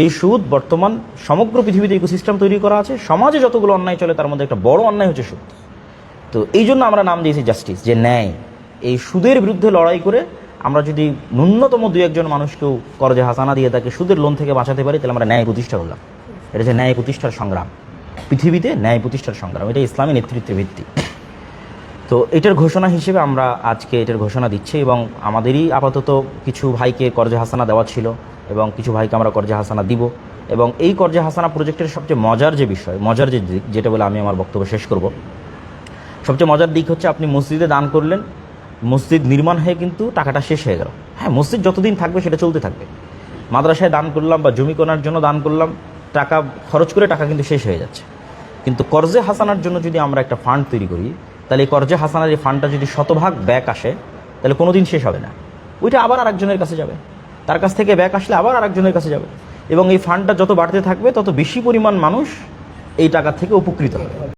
এই সুদ বর্তমান সমগ্র পৃথিবীতে ইকোসিস্টেম তৈরি করা আছে, সমাজে যতগুলো অন্যায় চলে তার মধ্যে একটা বড় অন্যায় হচ্ছে সুদ। তো এই জন্য আমরা নাম দিয়েছি জাস্টিস, যে ন্যায়। এই সুদের বিরুদ্ধে লড়াই করে আমরা যদি ন্যূনতম দুই একজন মানুষকেও করজে হাসানা দিয়ে তাকে সুদের লোন থেকে বাঁচাতে পারি, তাহলে আমরা ন্যায় প্রতিষ্ঠা করলাম। এটা হচ্ছে ন্যায় প্রতিষ্ঠার সংগ্রাম, পৃথিবীতে ন্যায় প্রতিষ্ঠার সংগ্রাম। এটা ইসলামী নেতৃত্বের ভিত্তি। তো এটার ঘোষণা হিসেবে আমরা আজকে এটার ঘোষণা দিচ্ছি, এবং আমাদেরই আপাতত কিছু ভাইকে করজে হাসানা দেওয়া ছিল এবং কিছু ভাইকে আমরা করজে হাসানা দিব। এবং এই করজে হাসানা প্রজেক্টের সবচেয়ে মজার যে বিষয়, মজার যে দিক, যেটা বলে আমি আমার বক্তব্য শেষ করব, সবচেয়ে মজার দিক হচ্ছে আপনি মসজিদে দান করলেন, মসজিদ নির্মাণ হয়ে কিন্তু টাকাটা শেষ হয়ে গেল। হ্যাঁ, মসজিদ যতদিন থাকবে সেটা চলতে থাকবে। মাদ্রাসায় দান করলাম বা জমি কেনার জন্য দান করলাম, টাকা খরচ করে টাকা কিন্তু শেষ হয়ে যাচ্ছে। কিন্তু করজে হাসানার জন্য যদি আমরা একটা ফান্ড তৈরি করি, তাহলে এই করজে হাসানার এই ফান্ডটা যদি শতভাগ ব্যাক আসে, তাহলে কোনো দিন শেষ হবে না। ওইটা আবার আরেকজনের কাছে যাবে, তার কাছ থেকে ব্যাক আসলে আবার আরেকজনের কাছে যাবে, এবং এই ফান্ডটা যত বাড়তে থাকবে তত বেশি পরিমাণ মানুষ এই টাকা থেকে উপকৃত হবে।